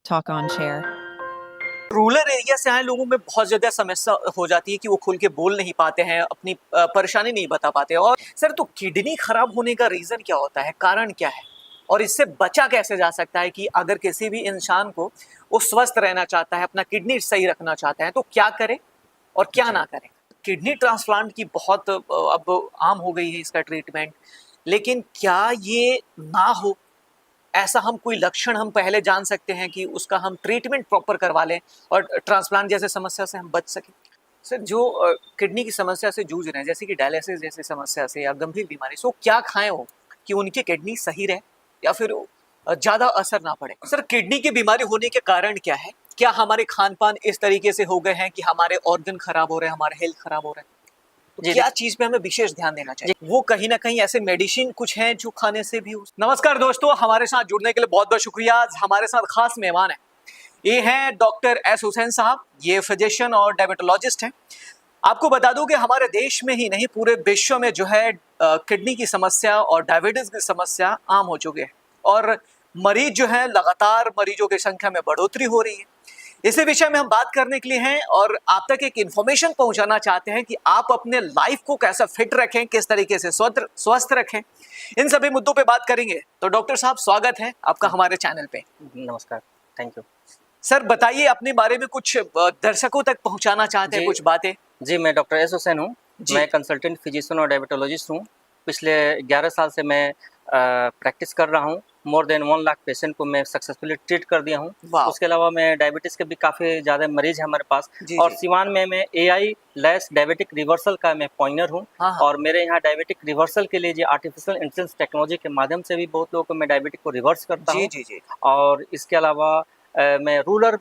Talk on Share। Rural area से आए लोगों में बहुत ज्यादा समस्या हो जाती है कि वो खुल के बोल नहीं पाते हैं, अपनी परेशानी नहीं बता पाते। और सर, तो किडनी खराब होने का रीजन क्या होता है, कारण क्या है, और इससे बचा कैसे जा सकता है कि अगर किसी भी इंसान को वो स्वस्थ रहना चाहता है, अपना किडनी सही रखना चाहता है, तो क्या करे और क्या ना करे। किडनी ट्रांसप्लांट की बहुत अब आम हो गई है इसका ट्रीटमेंट, लेकिन क्या ये ना हो ऐसा हम कोई लक्षण हम पहले जान सकते हैं कि उसका हम ट्रीटमेंट प्रॉपर करवा लें और ट्रांसप्लांट जैसे समस्या से हम बच सकें। सर, जो किडनी की समस्या से जूझ रहे हैं, जैसे कि डायलिसिस जैसी समस्या से या गंभीर बीमारी से, वो क्या खाएं वो कि उनकी किडनी सही रहे या फिर ज़्यादा असर ना पड़े। सर, किडनी की बीमारी होने के कारण क्या है? क्या हमारे खान पान इस तरीके से हो गए हैं कि हमारे ऑर्गन खराब हो रहे हैं, हमारे हेल्थ खराब हो रहे हैं? तो क्या चीज पे हमें विशेष ध्यान देना चाहिए? वो कहीं ना कहीं ऐसे मेडिसिन कुछ हैं जो खाने से भी नमस्कार दोस्तों, हमारे साथ जुड़ने के लिए बहुत बहुत शुक्रिया। आज हमारे साथ खास मेहमान है, ये हैं डॉक्टर एस हुसैन साहब। ये फिजिशियन और डायबिटोलॉजिस्ट हैं। आपको बता दूं कि हमारे देश में ही नहीं, पूरे विश्व में जो है किडनी की समस्या और डायबिटीज की समस्या आम हो चुके हैं, और मरीज जो है लगातार मरीजों की संख्या में बढ़ोतरी हो रही है। इसी विषय में हम बात करने के लिए हैं और आप तक एक इन्फॉर्मेशन पहुंचाना चाहते हैं कि आप अपने लाइफ को कैसा फिट रखें, किस तरीके से स्वस्थ रखें। इन सभी मुद्दों पे बात करेंगे। तो डॉक्टर साहब, स्वागत है आपका हमारे चैनल पे। नमस्कार, थैंक यू। सर, बताइए अपने बारे में कुछ, दर्शकों तक पहुंचाना चाहते हैं कुछ बातें। जी, मैं डॉक्टर एस हुसैन हूँ। मैं कंसल्टेंट फिजिशियन और डायबिटोलॉजिस्ट हूँ। पिछले 11 साल से मैं प्रैक्टिस कर रहा हूँ। मोर देन 1 लाख पेशेंट को मैं सक्सेसफुली ट्रीट कर दिया हूँ। उसके अलावा मैं डायबिटीज़ के भी काफ़ी ज़्यादा मरीज हैं हमारे पास। और सिवान में मैं AI लेस डायबिटिक रिवर्सल का मैं पॉइनर हूँ। और मेरे यहाँ डायबिटिक रिवर्सल के लिए जो आर्टिफिशियल इंटेलिजेंस टेक्नोलॉजी के माध्यम से भी बहुत लोगों को मैं डायबिटिक को रिवर्स करता हूँ। और इसके अलावा मैं रूरल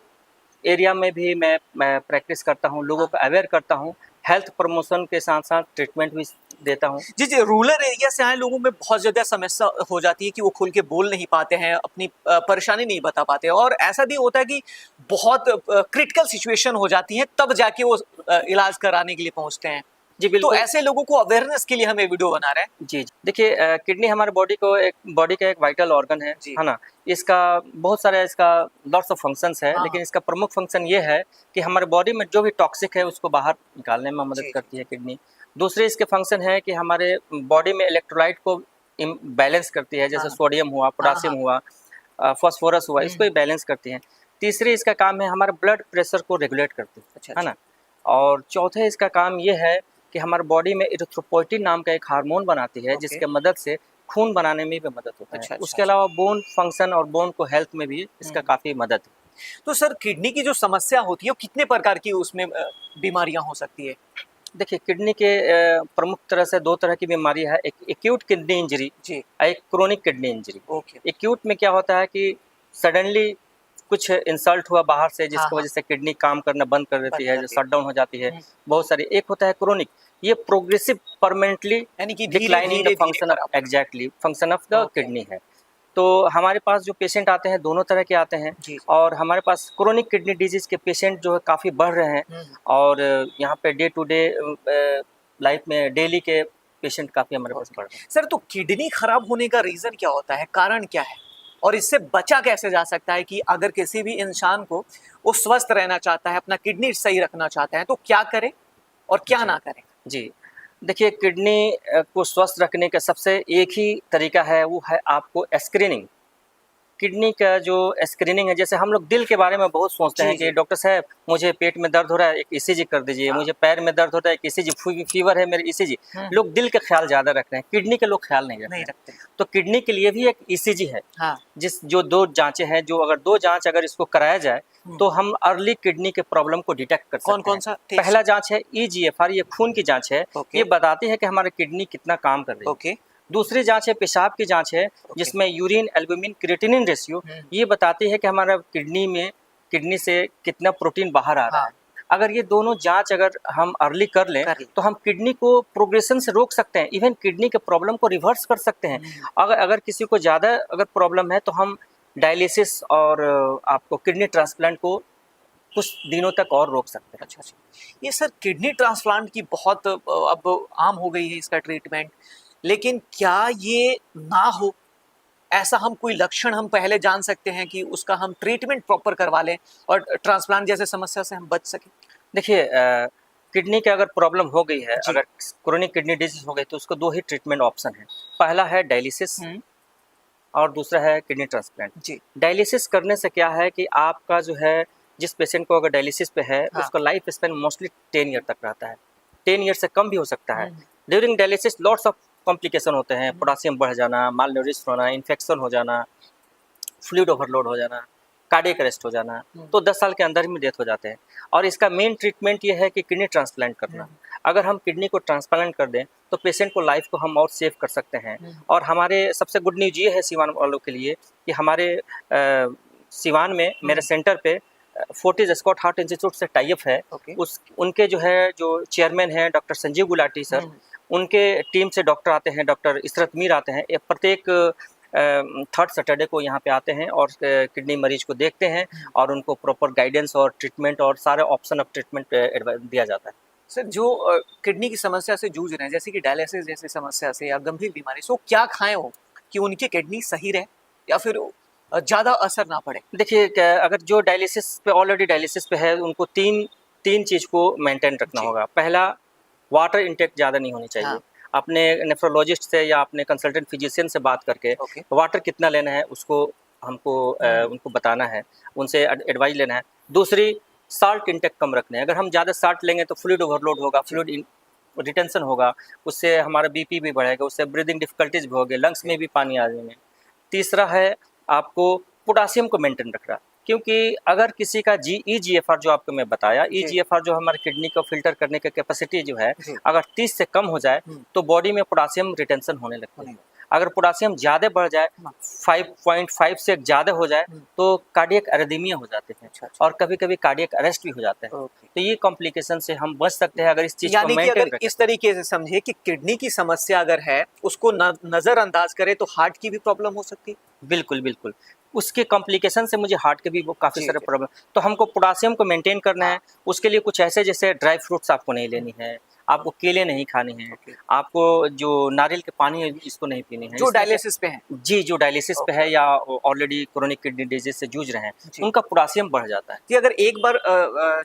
एरिया में भी मैं प्रैक्टिस करता हूँ, लोगों को अवेयर करता हूँ। हेल्थ प्रमोशन के साथ साथ ट्रीटमेंट भी देता हूँ। जी, रूरल एरिया से आए लोगों में बहुत ज़्यादा समस्या हो जाती है कि वो खुल के बोल नहीं पाते हैं, अपनी परेशानी नहीं बता पाते, और ऐसा भी होता है कि बहुत क्रिटिकल सिचुएशन हो जाती है, तब जाके वो इलाज कराने के लिए पहुंचते हैं। जी बिल्कुल। तो ऐसे लोगों को अवेयरनेस के लिए हम ये वीडियो बना रहे हैं। जी, देखिए, किडनी हमारे बॉडी का एक वाइटल ऑर्गन है ना। इसका बहुत सारे लॉट्स ऑफ फंक्शंस है, लेकिन इसका प्रमुख फंक्शन ये है कि हमारे बॉडी में जो भी टॉक्सिक है उसको बाहर निकालने में मदद करती है किडनी। दूसरे इसके फंक्शन है कि हमारे बॉडी में इलेक्ट्रोलाइट को बैलेंस करती है, जैसे सोडियम हुआ, पोटासियम हुआ, फॉस्फोरस हुआ, इसको बैलेंस करती है। तीसरी इसका काम है हमारे ब्लड प्रेशर को रेगुलेट करती है ना। और चौथे इसका काम ये है कि हमारे बॉडी में इरिथ्रोपोइटिन नाम का एक हार्मोन बनाती है, जिसके मदद से खून बनाने में भी मदद होता है। उसके अलावा बोन फंक्शन और बोन को हेल्थ में भी इसका काफ़ी मदद है। तो सर, किडनी की जो समस्या होती है वो कितने प्रकार की उसमें बीमारियां हो सकती है? देखिए, किडनी के प्रमुख तरह से 2 तरह की बीमारी है। एक एक्यूट किडनी इंजरी, एक क्रोनिक किडनी इंजरी। एक्यूट में क्या होता है कि सडनली कुछ इंसल्ट हुआ बाहर से, जिसकी वजह से किडनी काम करना बंद कर देती है, जो शट डाउन हो जाती है। बहुत सारी। एक होता है क्रोनिक, ये progressive permanently declining the function of function of the kidney है। तो हमारे पास जो पेशेंट आते हैं दोनों तरह के आते हैं, और हमारे पास क्रोनिक किडनी डिजीज के पेशेंट जो है काफ़ी बढ़ रहे हैं। और यहाँ पे डे टू डे लाइफ में डेली के पेशेंट काफ़ी हमारे पास बढ़ रहे हैं। सर, तो किडनी खराब होने का रीज़न क्या होता है, कारण क्या है, और इससे बचा कैसे जा सकता है कि अगर किसी भी इंसान को वो स्वस्थ रहना चाहता है, अपना किडनी सही रखना चाहता है, तो क्या करे और क्या ना करे? जी, देखिए, किडनी को स्वस्थ रखने का सबसे एक ही तरीका है, वो है आपको स्क्रीनिंग। किडनी का जो स्क्रीनिंग है, जैसे हम लोग दिल के बारे में बहुत सोचते हैं कि डॉक्टर साहब मुझे पेट में दर्द हो रहा है, एक ECG कर दीजिए। मुझे पैर में दर्द हो रहा है, एक ECG, फीवर है मेरे, ECG। लोग दिल का ख्याल ज़्यादा रख रहे हैं, किडनी के लोग ख्याल नहीं रखते। तो किडनी के लिए भी एक ECG है, जो 2 जांचें हैं, जो अगर 2 जांच अगर इसको कराया जाए तो हम अर्ली किडनी के प्रॉब्लम को डिटेक्ट कर सकते हैं। कौन सा? पहला जांच है EGFR, ये खून की जांच है। ये बताती है कि हमारा किडनी कितना काम कर रही है। दूसरी जांच है पेशाब की जांच है, जिसमें यूरिन एल्बुमिन क्रिएटिनिन रेशियो, ये बताती है कि हमारा किडनी से कितना प्रोटीन बाहर आ रहा है। अगर ये दोनों जांच अगर हम अर्ली कर लें तो हम किडनी को प्रोग्रेशन से रोक सकते हैं, इवन किडनी के प्रॉब्लम को रिवर्स कर सकते हैं। अगर किसी को ज़्यादा अगर प्रॉब्लम है तो हम डायलिसिस और आपको किडनी ट्रांसप्लांट को कुछ दिनों तक और रोक सकते हैं। अच्छा। ये सर, किडनी ट्रांसप्लांट की बहुत अब आम हो गई है इसका ट्रीटमेंट, लेकिन क्या ये ना हो ऐसा हम कोई लक्षण हम पहले जान सकते हैं कि उसका हम ट्रीटमेंट प्रॉपर करवा लें और ट्रांसप्लांट जैसे समस्या से हम बच सकें? देखिए किडनी की अगर प्रॉब्लम हो गई है, जी। अगर क्रोनिक किडनी डिजीज हो गई, तो उसको दो ही ट्रीटमेंट ऑप्शन है। पहला है डायलिसिस और दूसरा है किडनी ट्रांसप्लांट। जी। डायलिसिस करने से क्या है कि आपका जो है, जिस पेशेंट को अगर डायलिसिस पे है, हाँ। उसका लाइफ स्पैन मोस्टली 10 ईयर तक रहता है, 10 ईयर से कम भी हो सकता है। Hmm. During dialysis lots of complication होते हैं, पोटासियम बढ़ जाना, माल नरिश होना, इन्फेक्शन हो जाना, फ्लूइड ओवरलोड हो जाना, कार्डियक अरेस्ट हो जाना, तो 10 साल के अंदर ही में डेथ हो जाते हैं। और इसका मेन ट्रीटमेंट ये है कि किडनी ट्रांसप्लांट करना। अगर हम किडनी को ट्रांसप्लांट कर दें तो पेशेंट को लाइफ को हम और सेव कर सकते हैं। और हमारे सबसे गुड न्यूज़ ये है सिवान वालों के लिए कि हमारे सिवान में मेरे सेंटर पे फोर्टिस स्कॉट हार्ट इंस्टीट्यूट से टाई अप है। ओके। उनके जो है, जो चेयरमैन हैं डॉक्टर संजीव गुलाटी सर, उनके टीम से डॉक्टर आते हैं, डॉक्टर इशरत मीर आते हैं, ये प्रत्येक थर्ड सैटरडे को यहाँ पे आते हैं और किडनी मरीज को देखते हैं और उनको प्रॉपर गाइडेंस और ट्रीटमेंट और सारे ऑप्शन ऑफ ट्रीटमेंट दिया जाता है। सर, जो किडनी की समस्या से जूझ रहे हैं, जैसे कि डायलिसिस जैसी समस्या से या गंभीर बीमारी से, वो क्या खाएं वो कि उनकी किडनी सही रहे या फिर ज़्यादा असर ना पड़े? देखिए अगर जो डायलिसिस पे ऑलरेडी डायलिसिस पे है, उनको तीन चीज़ को मेंटेन रखना होगा। पहला, वाटर इंटेक ज़्यादा नहीं होनी चाहिए। हाँ। अपने नेफ्रोलॉजिस्ट से या अपने कंसल्टेंट फिजिशियन से बात करके वाटर कितना लेना है उसको हमको उनको बताना है, उनसे एडवाइस लेना है। दूसरी, साल्ट इंटेक कम रखना है। अगर हम ज़्यादा साल्ट लेंगे तो फ्लूइड ओवरलोड होगा, फ्लूइड रिटेंशन होगा, उससे हमारा बीपी भी बढ़ेगा, उससे ब्रीदिंग डिफिकल्टीज भी होगी, लंग्स में भी पानी आ जाएंगे। तीसरा है आपको पोटासियम को मेंटेन रखना, क्योंकि अगर किसी का EGFR जो आपको मैं बताया, EGFR जो हमारे किडनी को फिल्टर करने की कैपेसिटी जो है, अगर 30 से कम हो जाए तो बॉडी में पोटासियम रिटेंशन होने लगती है। अगर पोटासियम ज़्यादा बढ़ जाए, 5.5 से ज़्यादा हो जाए, तो कार्डियक एरिथमिया हो जाते हैं और कभी-कभी कार्डियक अरेस्ट भी हो जाते हैं। तो ये कॉम्प्लिकेशन से हम बच सकते हैं अगर इस चीज़ को यानी कि मेंटेन अगर रखें। इस तरीके से समझे कि किडनी की समस्या अगर है, उसको नज़रअंदाज करें तो हार्ट की भी प्रॉब्लम हो सकती है? बिल्कुल, बिल्कुल। उसके कॉम्प्लिकेशन से मुझे हार्ट के भी वो काफ़ी जी, सारे जी। प्रॉब्लम, तो हमको पोटासियम को मेंटेन करना है। उसके लिए कुछ ऐसे, जैसे ड्राई फ्रूट्स आपको नहीं लेनी है, आपको केले नहीं खाने हैं, आपको जो नारियल के पानी है इसको नहीं पीनी है। जो इसमें क्या, डायलिसिस पे हैं? जी, जो डायलिसिस पे है या ऑलरेडी क्रोनिक किडनी डिजीज़ से जूझ रहे हैं, उनका पोटासियम बढ़ जाता है। कि अगर एक बार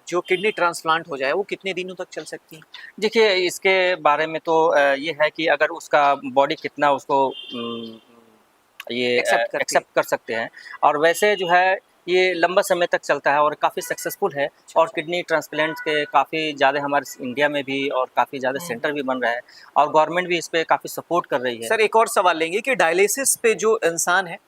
जो किडनी ट्रांसप्लांट हो जाए, वो कितने दिनों तक चल सकती है? देखिए, इसके बारे में तो ये है कि अगर उसका बॉडी कितना उसको ये एक्सेप्ट कर सकते हैं। और वैसे जो है ये लंबा समय तक चलता है और काफ़ी सक्सेसफुल है। और किडनी ट्रांसप्लांट के काफ़ी ज़्यादा हमारे इंडिया में भी और काफ़ी ज़्यादा सेंटर भी बन रहा है और गवर्नमेंट भी इस पे काफ़ी सपोर्ट कर रही है। सर, एक और सवाल लेंगे कि डायलिसिस पे जो इंसान है,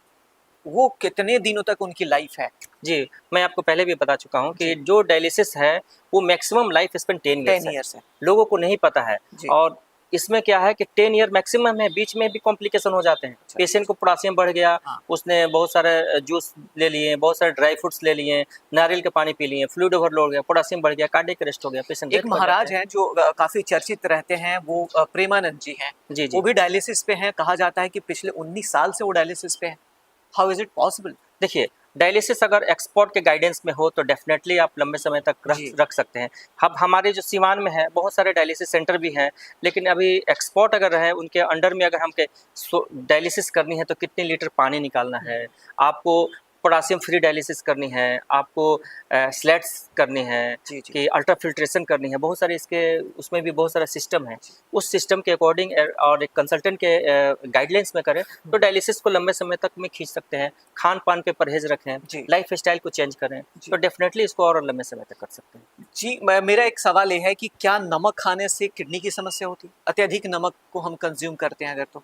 वो कितने दिनों तक उनकी लाइफ है? जी, मैं आपको पहले भी बता चुका हूँ कि जो डायलिसिस है वो मैक्सिमम लाइफ स्पैन 10 ईयर्स है। लोगों को नहीं पता है। और इसमें क्या है कि 10 ईयर मैक्सिमम है, बीच में भी कॉम्प्लिकेशन हो जाते हैं। पेशेंट को पोटासियम बढ़ गया, उसने बहुत सारे जूस ले लिए, बहुत सारे ड्राई फ्रूट्स ले लिए, नारियल का पानी पी लिए, फ्लूइड ओवरलोड हो गया, पोटासियम बढ़ गया, कार्डियक अरेस्ट हो गया, पेशेंट एक महाराज हैं जो काफ़ी चर्चित रहते हैं, वो प्रेमानंद जी हैं। जी, जी। वो भी डायलिसिस पे हैं। कहा जाता है कि पिछले 19 साल से वो डायलिसिस पे हैं। How is it possible? देखिए, डायलिसिस अगर एक्सपर्ट के गाइडेंस में हो तो डेफिनेटली आप लंबे समय तक रख सकते हैं। अब हमारे जो सिवान में है बहुत सारे डायलिसिस सेंटर भी हैं, लेकिन अभी एक्सपर्ट अगर रहे उनके अंडर में अगर हमके डायलिसिस करनी है तो कितने लीटर पानी निकालना है, आपको पोटासियम फ्री डायलिसिस करनी है, आपको स्लैट्स करनी है, कि अल्ट्रा फिल्ट्रेशन करनी है, बहुत सारे इसके उसमें भी बहुत सारा सिस्टम है। उस सिस्टम के अकॉर्डिंग और एक कंसल्टेंट के गाइडलाइंस में करें तो डायलिसिस को लंबे समय तक में खींच सकते हैं। खान पान पे परहेज रखें, लाइफ स्टाइल को चेंज करें तो डेफिनेटली इसको और लंबे समय तक कर सकते हैं। जी, मेरा एक सवाल ये है कि क्या नमक खाने से किडनी की समस्या होती है? अत्यधिक नमक को हम कंज्यूम करते हैं अगर तो?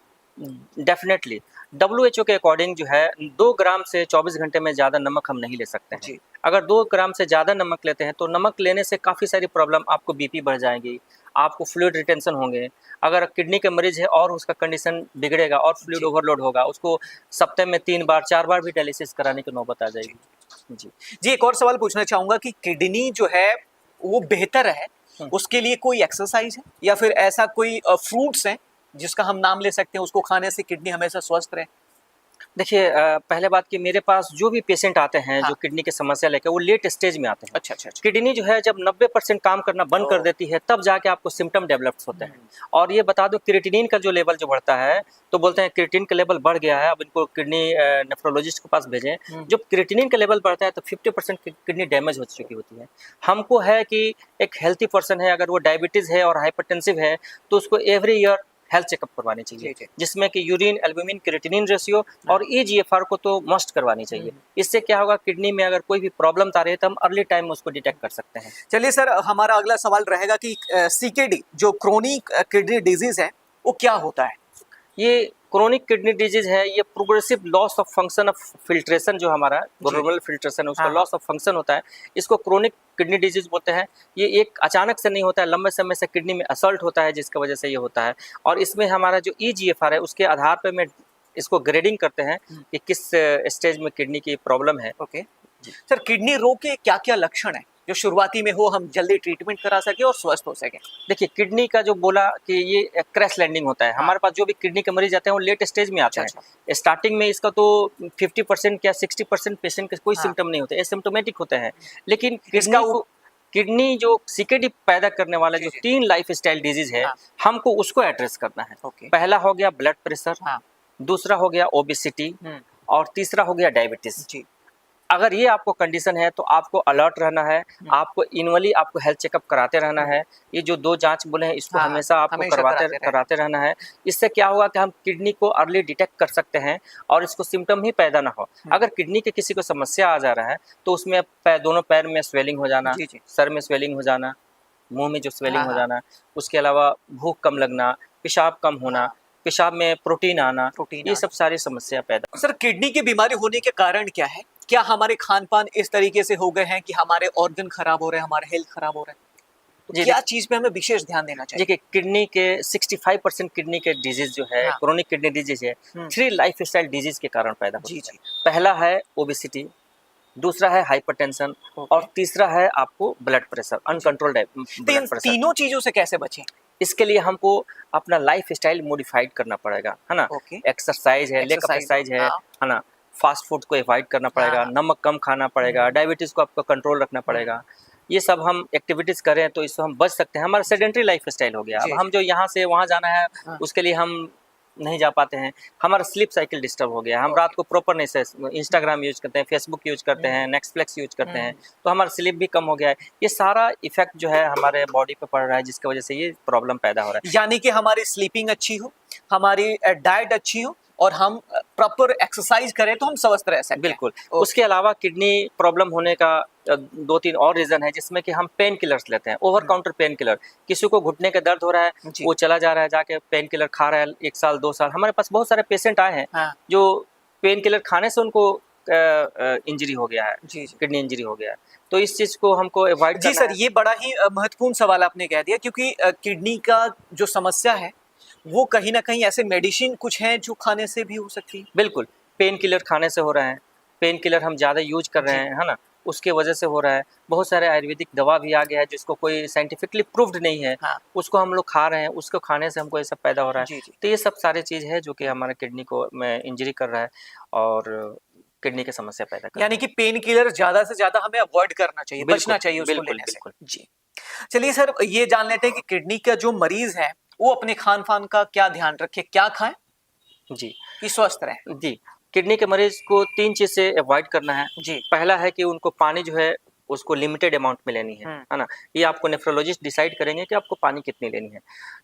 डेफिनेटली WHO के अकॉर्डिंग जो है 2 ग्राम से 24 घंटे में ज़्यादा नमक हम नहीं ले सकते हैं। अगर 2 ग्राम से ज़्यादा नमक लेते हैं तो नमक लेने से काफ़ी सारी प्रॉब्लम, आपको बीपी बढ़ जाएगी, आपको फ्लूइड रिटेंशन होंगे। अगर किडनी के मरीज है और उसका कंडीशन बिगड़ेगा और फ्लूइड ओवरलोड होगा, उसको सप्ताह में 3 बार 4 बार भी डायलिसिस कराने की नौबत आ जाएगी। जी, एक और सवाल पूछना चाहूँगा कि किडनी जो है वो बेहतर है, उसके लिए कोई एक्सरसाइज है या फिर ऐसा कोई फ्रूट्स हैं जिसका हम नाम ले सकते हैं, उसको खाने से किडनी हमेशा स्वस्थ रहे? देखिए पहले बात कि मेरे पास जो भी पेशेंट आते हैं हाँ। जो किडनी की समस्या लेकर, वो लेट स्टेज में आते हैं। अच्छा अच्छा अच्छा। किडनी जो है जब 90% काम करना बंद कर ओह। देती है, तब जाके आपको सिम्टम डेवलप्स होते हैं। और ये बता दो, क्रिएटिनिन का जो लेवल जो बढ़ता है, तो बोलते हैं क्रिएटिनिन का लेवल बढ़ गया है, अब इनको किडनी नेफ्रोलॉजिस्ट के पास भेजें। जब क्रिएटिनिन का लेवल बढ़ता है तो 50% किडनी डैमेज हो चुकी होती है। हमको है कि एक हेल्थी पर्सन है, अगर वो डायबिटीज़ है और हाइपरटेंसिव है, तो उसको एवरी ईयर हेल्थ चेकअप करवानी चाहिए, जी, जी। जिसमें कि यूरिन, एल्ब्यूमिन, क्रिएटिनिन रेशियो और ईजीएफआर को तो मस्ट करवानी चाहिए। इससे क्या होगा, किडनी में अगर कोई भी प्रॉब्लम आ रही है तो हम अर्ली टाइम में उसको डिटेक्ट कर सकते हैं। चलिए सर, हमारा अगला सवाल रहेगा कि सीकेडी जो क्रोनिक किडनी डिजीज है वो क्या होता है? ये क्रोनिक किडनी डिजीज है, ये progressive loss of function of filtration, जो हमारा जी। ग्लोमेरुलर फिल्ट्रेशन है उसका हाँ, लॉस ऑफ फंक्शन होता है, इसको क्रोनिक किडनी डिजीज बोलते हैं। ये एक अचानक से नहीं होता है, लंबे समय से किडनी में असल्ट होता है, जिसकी वजह से ये होता है। और इसमें हमारा जो ईजीएफआर है उसके आधार पर में इसको ग्रेडिंग करते हैं कि किस स्टेज में किडनी की प्रॉब्लम है। ओके। सर, किडनी रोग के क्या क्या लक्षण है जो शुरुआती में हो, हम जल्दी ट्रीटमेंट करा सके और स्वस्थ हो सके? देखिए, किडनी का जो बोला कि ये क्रैश लैंडिंग होता है, हाँ। हमारे पास जो भी किडनी के मरीज आते हैं वो लेट स्टेज में आते अच्छा, हैं। स्टार्टिंग में इसका तो 50% या 60% पेशेंट के कोई हाँ। सिम्टम नहीं होते, एसिम्प्टोमेटिक होते हैं। लेकिन इसका किडनी जो सीकेडी पैदा करने वाला जी, जो जी। 3 लाइफस्टाइल डिजीज है, हाँ। हमको उसको एड्रेस करना है। ओके। पहला हो गया ब्लड प्रेशर, हाँ। दूसरा हो गया ओबेसिटी हम्म। और तीसरा हो गया डायबिटीज। जी। अगर ये आपको कंडीशन है तो आपको अलर्ट रहना है, आपको इनवली आपको हेल्थ चेकअप कराते रहना है। ये जो 2 जांच बोले हैं इसको हाँ, हमेशा आपको हमेशा करवाते कराते रहना। कराते रहना है। इससे क्या होगा कि हम किडनी को अर्ली डिटेक्ट कर सकते हैं और इसको सिम्टम ही पैदा ना हो। अगर किडनी के किसी को समस्या आ जा रहा है तो उसमें दोनों पैर में स्वेलिंग हो जाना, जी, जी। सर में स्वेलिंग हो जाना, मुँह में जो स्वेलिंग हाँ, हो हाँ। जाना, उसके अलावा भूख कम लगना, पेशाब कम होना, हाँ। पेशाब में प्रोटीन आना, प्रोटीन ये आना। सब सारी समस्या पैदा। सर, किडनी की बीमारी होने के कारण क्या है? क्या हमारे खान-पान इस तरीके से हो गए हैं कि हमारे ऑर्गन खराब हो रहे हैं, हमारा हेल्थ खराब हो रहा है? तो जी, क्या चीज़ पे हमें विशेष ध्यान देना चाहिए? देखिए, किडनी के 65% किडनी के डिजीज जो है, हाँ। क्रोनिक किडनी डिजीज है, हुँ। 3 लाइफस्टाइल डिजीज के कारण पैदा जी, होती है। जी। पहला है ओबेसिटी, दूसरा है हाइपरटेंशन ओके। और तीसरा है आपको ब्लड प्रेशर, जी। अनकंट्रोल्ड तो इन ब्लड प्रेशर। तीनों चीज़ों से कैसे बचें? इसके लिए हमको अपना लाइफस्टाइल मॉडिफाइड करना पड़ेगा, है ना? ओके। एक्सरसाइज है, लेग ऑफ एक्सरसाइज एक्सरसाइज हाँ। है ना? फास्ट फूड को अवॉइड करना हाँ, पड़ेगा, हाँ। नमक कम खाना पड़ेगा, डायबिटीज़ को आपको कंट्रोल रखना पड़ेगा। ये सब हम एक्टिविटीज़ करें तो इससे हम बच सकते हैं। हमारा सेडेंटरी लाइफस्टाइल हो गया। अब जी, हम जी। जो यहाँ से वहाँ जाना है, हाँ। उसके लिए हम नहीं जा पाते हैं। हमारा स्लीप साइकिल डिस्टर्ब हो गया। हम ओके। रात को प्रॉपर नहीं से इंस्टाग्राम यूज़ करते हैं, फेसबुक यूज़ करते हैं, नेटफ्लिक्स यूज़ करते हैं, तो हमारा स्लीप भी कम हो गया है। ये सारा इफ़ेक्ट जो है हमारे बॉडी पे पड़ रहा है, जिसकी वजह से ये प्रॉब्लम पैदा हो रहा है। यानी कि हमारी स्लीपिंग अच्छी हो, हमारी डाइट अच्छी हो और हम प्रॉपर एक्सरसाइज करें तो हम स्वस्थ रह सकते हैं। बिल्कुल। ओके। उसके अलावा किडनी प्रॉब्लम होने का 2-3 और रीज़न है, जिसमें कि हम पेन किलर्स लेते हैं, ओवर काउंटर पेन किलर। किसी को घुटने का दर्द हो रहा है, जी। वो चला जा रहा है, जाके पेन किलर खा रहा है 1 साल, 2 साल। हमारे पास बहुत सारे पेशेंट आए हैं, हाँ। जो पेन किलर खाने से उनको इंजरी हो गया है, जी, जी। किडनी इंजरी हो गया है। तो इस चीज़ को हमको अवॉइड जी करना सर, है। ये बड़ा ही महत्वपूर्ण सवाल आपने कह दिया, क्योंकि किडनी का जो समस्या है, वो कहीं न कहीं ऐसे मेडिसिन कुछ हैं जो खाने से भी हो सकती है? बिल्कुल, पेन किलर खाने से हो रहा है, पेन किलर हम ज़्यादा यूज़ कर रहे जी। हैं, है ना? उसके वजह से हो रहा है। बहुत सारे आयुर्वेदिक दवा भी आ गया है जिसको कोई साइंटिफिकली प्रूव्ड नहीं है, हाँ। उसको हम लोग खा रहे हैं, उसको खाने से हमको ये सब पैदा हो रहा है। जी, जी। तो ये सब सारी चीज़ है जो कि हमारे किडनी को में इंजरी कर रहा है और किडनी की समस्या पैदा कर रहा यानी कि पेन किलर ज़्यादा से ज़्यादा हमें अवॉइड करना चाहिए, है। बचना चाहिए उसको बिल्कुल, लेने से। बिल्कुल। जी। चलिए सर, ये जान लेते हैं कि किडनी का जो मरीज़ है, वो अपने खान-पान का क्या ध्यान रखे? क्या खाएँ जी। कि स्वस्थ रहें? जी, किडनी के मरीज़ को 3 चीज़ से अवॉइड करना है। जी। पहला है कि उनको पानी जो है उसको लिमिटेड अमाउंट में लेनी हुँ। है ना? ये आपको नेफ्रोलॉजिस्ट डिसाइड करेंगे कि आपको पानी कितनी लेनी है।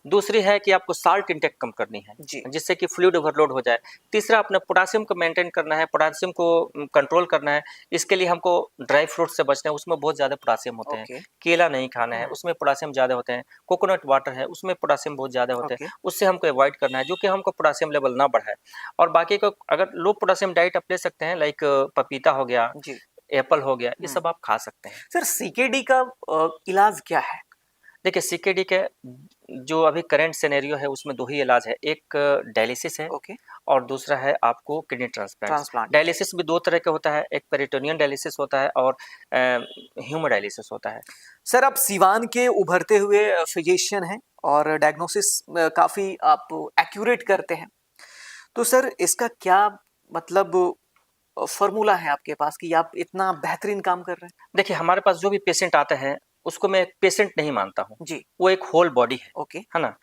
दूसरी है कि आपको साल्ट इंटेक कम करनी है, जी। जिससे कि फ्लूइड ओवरलोड हो जाए। तीसरा, अपना पोटेशियम को मेंटेन करना है, पोटेशियम को कंट्रोल करना है। इसके लिए हमको ड्राई फ्रूट से बचना है, उसमें बहुत ज़्यादा पोटेशियम होते हैं। ओके। केला नहीं खाना है, उसमें पोटेशियम ज़्यादा होते हैं। कोकोनट वाटर है, उसमें पोटेशियम बहुत ज़्यादा होते ओके। हैं। उससे हमको अवॉइड करना है, जो कि हमको पोटेशियम लेवल ना बढ़ाए। और बाकी को अगर लो पोटेशियम डाइट आप ले सकते हैं, लाइक पपीता हो गया, जी। एप्पल हो गया, ये सब आप खा सकते हैं। सर, सीकेडी का इलाज क्या है? देखिए, सीकेडी के जो अभी करंट सिनेरियो है उसमें 2 ही इलाज है, एक डायलिसिस है ओके। और दूसरा है आपको किडनी ट्रांसप्लांट। ट्रांसप्लांट। डायलिसिस भी 2 तरह का होता है, एक पेरिटोनियन डायलिसिस होता है और हीमोडायलिसिस होता है। सर, आप सिवान के उभरते हुए फिजिशियन हैं और डायग्नोसिस काफ़ी आप एक्यूरेट करते हैं। तो सर, इसका क्या मतलब फॉर्मूला है आपके पास कि आप इतना बेहतरीन काम कर रहे हैं? देखिए, हमारे पास जो भी पेशेंट आते हैं उसको मैं एक पेशेंट नहीं मानता हूँ, जी। वो एक होल बॉडी ओके। है ना?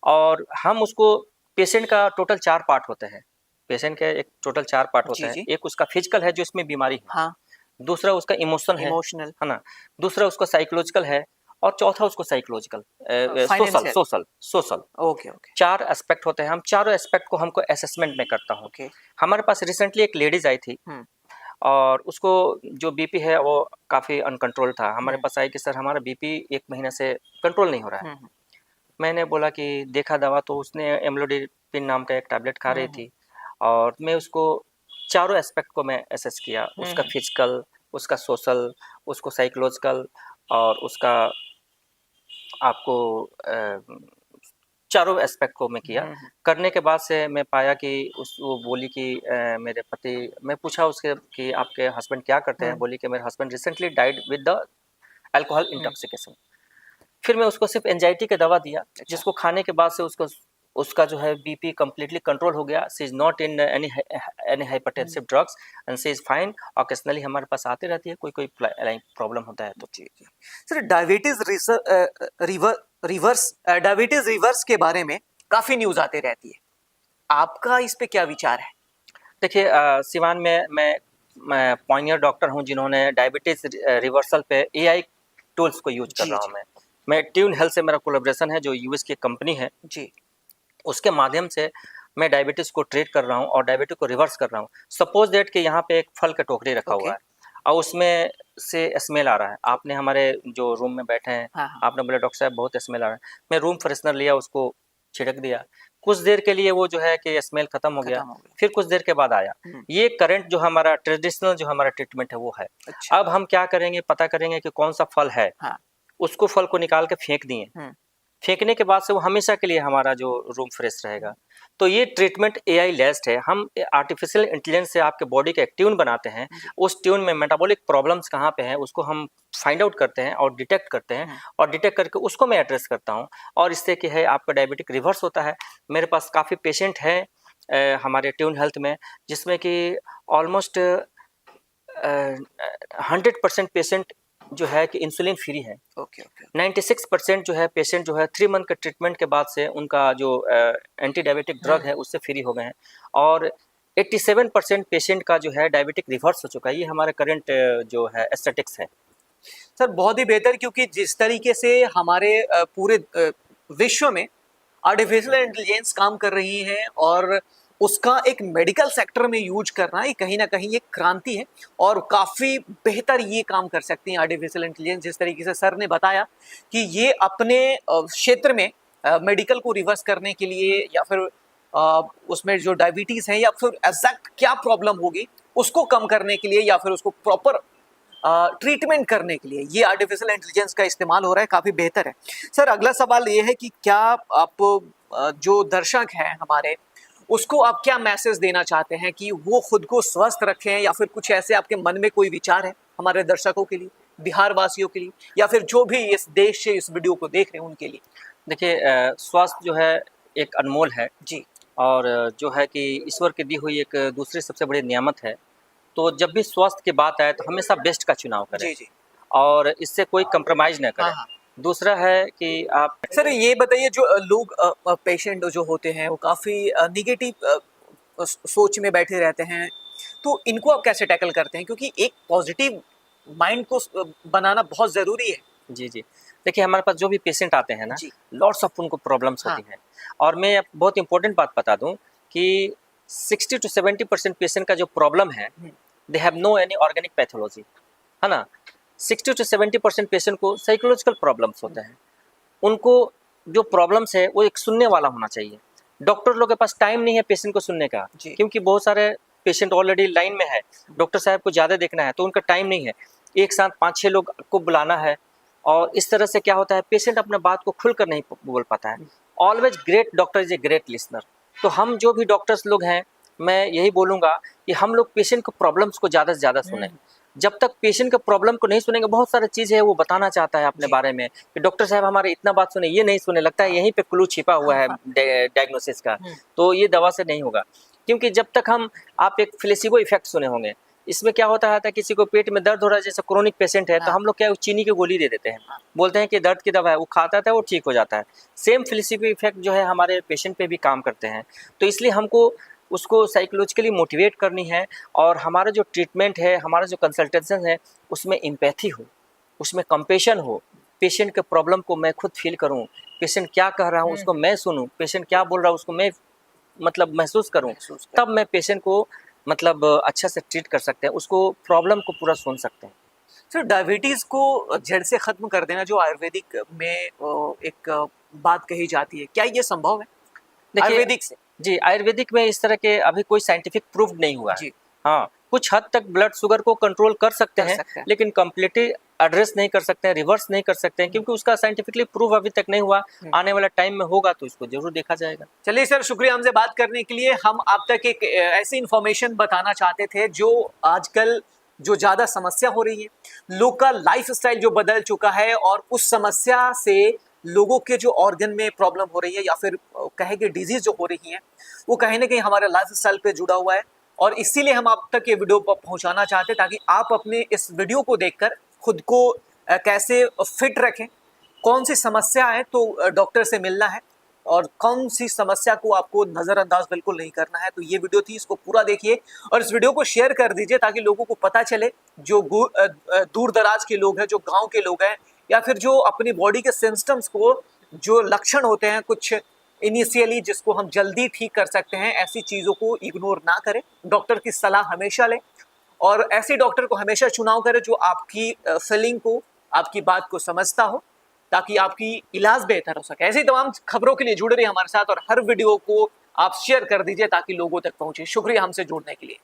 और हम उसको, पेशेंट का टोटल 4 पार्ट होते हैं। पेशेंट के एक टोटल 4 पार्ट होते जी, हैं। जी। एक उसका फिजिकल है जो इसमें बीमारी है, हाँ, दूसरा उसका इमोशन इमोशनल, है ना? दूसरा उसका साइकोलॉजिकल है और चौथा उसको psychological social financial. Social social okay, okay, 4 aspect होते हैं। हम चारों एस्पेक्ट को हमको असेसमेंट में करता हूँ। ओके। हमारे पास रिसेंटली एक लेडीज़ आई थी हुँ, और उसको जो बीपी है वो काफ़ी अनकंट्रोल था। हमारे हुँ, पास आई कि सर हमारा बीपी 1 महीने से कंट्रोल नहीं हो रहा है। हुँ, हुँ, मैंने बोला कि देखा दवा, तो उसने एम्लोडिपिन नाम का एक टैबलेट खा हुँ, रही हुँ, थी और मैं उसको चारों एस्पेक्ट को मैं असेस किया, हुँ, उसका हुँ, फिजिकल, उसका सोशल, उसको साइकोलॉजिकल और उसका आपको चारों एस्पेक्ट को मैं किया। हुँ, हुँ, करने के बाद से मैं पाया कि उस वो बोली कि मेरे पति, मैं पूछा उसके कि आपके हस्बैंड क्या करते हैं? हुँ, बोली कि मेरे husband recently died with the alcohol hmm. Intoxication. फिर मैं उसको सिर्फ एंजाइटी का दवा दिया, अच्छा, जिसको खाने के बाद से उसको, उसका जो है बीपी कंप्लीटली कंट्रोल हो गया। She is not in any hmm, hypertensive drugs and she is fine. Occasionally हमारे पास आती रहती है, कोई लाइक प्रॉब्लम होता है तो। जी, जी। सर डायबिटीज़ रिवर्स के बारे में काफ़ी न्यूज़ आती रहती है। आपका इस पे क्या विचार है? देखिए, सिवान में मैं पॉइनियर डॉक्टर हूँ जिन्होंने डायबिटीज़ रिवर्सल पे एआई टूल्स को यूज़ कर जी, रहा हूँ जी, मैं। मैं ट्यून हेल्थ से मेरा कोलैबोरेशन है, जो यूएस की कंपनी है। जी। उसके माध्यम से मैं डायबिटीज़ को ट्रीट कर रहा हूँ और डायबिटीज़ को रिवर्स कर रहा हूँ। सपोज़ दैट कि यहाँ पे एक फल का टोकरी रखा ओके। हुआ है और उसमें से स्मेल आ रहा है। आपने हमारे जो रूम में बैठे हैं, हाँ, हाँ। आपने बोला डॉक्टर साहब बहुत स्मेल आ रहा है। मैं रूम फ्रेशनर लिया, उसको छिड़क दिया। कुछ देर के लिए वो जो है कि स्मेल खत्म हो गया, खत्म हो गया। फिर कुछ देर के बाद आया। हुँ, ये करंट जो हमारा ट्रेडिशनल जो हमारा ट्रीटमेंट है वो है। अच्छा। अब हम क्या करेंगे, पता करेंगे कि कौन-सा फल है, हाँ। उसको फल को निकाल के फेंक दिए। हुँ, फेंकने के बाद से वो हमेशा के लिए हमारा जो रूम फ्रेश रहेगा। तो ये ट्रीटमेंट एआई लेस्ड है। हम आर्टिफिशियल इंटेलिजेंस से आपके बॉडी का एक ट्यून बनाते हैं। जी। उस ट्यून में मेटाबॉलिक प्रॉब्लम्स कहाँ पे हैं उसको हम फाइंड आउट करते हैं और डिटेक्ट करते हैं हुँ, और डिटेक्ट करके उसको मैं एड्रेस करता हूँ और इससे क्या है, आपका डायबिटिक रिवर्स होता है। मेरे पास काफ़ी पेशेंट हैं हमारे ट्यून हेल्थ में, जिसमें कि ऑलमोस्ट 100% पेशेंट जो है कि इंसुलिन फ्री है। Okay, okay. 96% जो है पेशेंट जो है 3 मंथ के ट्रीटमेंट के बाद से उनका जो एंटी डायबिटिक हुँ, ड्रग है उससे फ्री हो गए हैं और 87% पेशेंट का जो है डायबिटिक रिवर्स हो चुका है। ये हमारे करंट जो है स्टैटिस्टिक्स है। सर बहुत ही बेहतर, क्योंकि जिस तरीके से हमारे पूरे विश्व में आर्टिफिशियल इंटेलिजेंस काम कर रही है और उसका एक मेडिकल सेक्टर में यूज करना, ये कहीं ना कहीं एक क्रांति है और काफ़ी बेहतर ये काम कर सकती है आर्टिफिशियल इंटेलिजेंस। जिस तरीके से सर ने बताया कि ये अपने क्षेत्र में मेडिकल को रिवर्स करने के लिए या फिर उसमें जो डायबिटीज़ है या फिर एग्जैक्ट क्या प्रॉब्लम होगी उसको कम करने के लिए या फिर उसको प्रॉपर ट्रीटमेंट करने के लिए ये आर्टिफिशियल इंटेलिजेंस का इस्तेमाल हो रहा है, काफ़ी बेहतर है। सर अगला सवाल ये है कि क्या आप जो दर्शक हैं हमारे, उसको आप क्या मैसेज देना चाहते हैं कि वो खुद को स्वस्थ रखें, या फिर कुछ ऐसे आपके मन में कोई विचार है हमारे दर्शकों के लिए, बिहार वासियों के लिए, या फिर जो भी इस देश से इस वीडियो को देख रहे हैं उनके लिए? देखिए, स्वास्थ्य जो है एक अनमोल है जी। और जो है कि ईश्वर की दी हुई एक दूसरी सबसे बड़ी नियामत है। तो जब भी स्वास्थ्य की बात आए तो हमेशा बेस्ट का चुनाव करें जी, जी। और इससे कोई कंप्रोमाइज़ ना हाँ, करें। हाँ। दूसरा है कि आप, सर ये बताइए, जो लोग पेशेंट जो होते हैं वो काफ़ी निगेटिव सोच में बैठे रहते हैं, तो इनको आप कैसे टैकल करते हैं? क्योंकि एक पॉजिटिव माइंड को बनाना बहुत ज़रूरी है। जी, जी। देखिए, हमारे पास जो भी पेशेंट आते हैं ना, जी। लॉट्स ऑफ उनको प्रॉब्लम्स हाँ। होती हैं और मैं अब बहुत इम्पोर्टेंट बात बता दूँ कि 60 टू 70% पेशेंट का जो प्रॉब्लम है, हुँ, they have no any organic pathology, है ना? 60 टू 70% पेशेंट को साइकोलॉजिकल प्रॉब्लम्स हुँ। होते हैं। उनको जो प्रॉब्लम्स है वो एक सुनने वाला होना चाहिए। डॉक्टर लोग के पास टाइम नहीं है पेशेंट को सुनने का, जी। क्योंकि बहुत सारे पेशेंट ऑलरेडी लाइन में है, डॉक्टर साहब को ज़्यादा देखना है तो उनका टाइम नहीं है। एक साथ 5-6 लोग को बुलाना है और इस तरह से क्या होता है, पेशेंट अपने बात को खुलकर नहीं बोल पाता है। Always great doctor is a great listener. तो हम जो भी डॉक्टर्स लोग हैं, मैं यही बोलूँगा कि हम लोग पेशेंट को प्रॉब्लम्स को ज़्यादा से ज़्यादा सुनें। हुँ, जब तक पेशेंट के प्रॉब्लम को नहीं सुनेंगे, बहुत सारी चीज़ है वो बताना चाहता है अपने जी। बारे में कि डॉक्टर साहब हमारे इतना बात सुने, ये नहीं सुने, लगता है यहीं पे क्लू छिपा हुआ हाँ, है हाँ। डायग्नोसिस का, हुँ, तो ये दवा से नहीं होगा। क्योंकि जब तक हम, आप एक प्लेसिबो इफेक्ट सुने होंगे, इसमें क्या होता है किसी को पेट में दर्द हो रहा है, जैसे क्रोनिक पेशेंट है, तो हम लोग क्या है, चीनी की गोली दे देते हैं, बोलते हैं कि दर्द की दवा है, वो खाता है वो ठीक हो जाता है। सेम प्लेसिबो इफेक्ट जो है हमारे पेशेंट पे भी काम करते हैं। तो इसलिए हमको उसको साइकोलॉजिकली मोटिवेट करनी है, और हमारा जो ट्रीटमेंट है, हमारा जो कंसल्टेशन है, उसमें एम्पैथी हो, उसमें कंपेशन हो, पेशेंट के प्रॉब्लम को मैं खुद फील करूं, पेशेंट क्या कह रहा हूं उसको मैं सुनूं, पेशेंट क्या बोल रहा है उसको मैं मतलब महसूस करूं, तब मैं पेशेंट को मतलब अच्छा से ट्रीट कर सकते हैं, उसको प्रॉब्लम को पूरा सुन सकते हैं। सर डायबिटीज को जड़ से खत्म कर देना जो आयुर्वेदिक में एक बात कही जाती है, क्या ये संभव है आयुर्वेदिक से? जी, आयुर्वेदिक में इस तरह के अभी कोई साइंटिफिक प्रूफ नहीं हुआ है। हाँ, कुछ हद तक ब्लड शुगर को कंट्रोल कर सकते हैं, लेकिन कम्प्लीटली एड्रेस नहीं कर सकते हैं, रिवर्स नहीं कर सकते हैं, क्योंकि उसका साइंटिफिकली प्रूफ अभी तक नहीं हुआ। आने वाला टाइम में होगा तो इसको जरूर देखा जाएगा। चलिए सर, शुक्रिया हमसे बात करने के लिए। हम आप तक एक ऐसी इंफॉर्मेशन बताना चाहते थे जो आजकल जो ज्यादा समस्या हो रही है, लोग का लाइफस्टाइल जो बदल चुका है, और उस समस्या से लोगों के जो ऑर्गन में प्रॉब्लम हो रही है, या फिर कहे कि डिजीज जो हो रही है, वो कहीं ना कहीं हमारे लाइफस्टाइल पे जुड़ा हुआ है। और इसीलिए हम आप तक ये वीडियो पहुंचाना चाहते हैं, ताकि आप अपने इस वीडियो को देखकर खुद को कैसे फिट रखें, कौन सी समस्या है तो डॉक्टर से मिलना है, और कौन सी समस्या को आपको नज़रअंदाज बिल्कुल नहीं करना है। तो ये वीडियो थी, इसको पूरा देखिए और इस वीडियो को शेयर कर दीजिए, ताकि लोगों को पता चले, जो दूर दराज के लोग हैं, जो गांव के लोग हैं, या फिर जो अपनी बॉडी के सिम्टम्स को, जो लक्षण होते हैं कुछ इनिशियली, जिसको हम जल्दी ठीक कर सकते हैं, ऐसी चीज़ों को इग्नोर ना करें, डॉक्टर की सलाह हमेशा लें, और ऐसे डॉक्टर को हमेशा चुनाव करें जो आपकी फीलिंग को, आपकी बात को समझता हो, ताकि आपकी इलाज बेहतर हो सके। ऐसी तमाम खबरों के लिए जुड़े रहिए हमारे साथ, और हर वीडियो को आप शेयर कर दीजिए ताकि लोगों तक पहुंचे। शुक्रिया हमसे जुड़ने के लिए।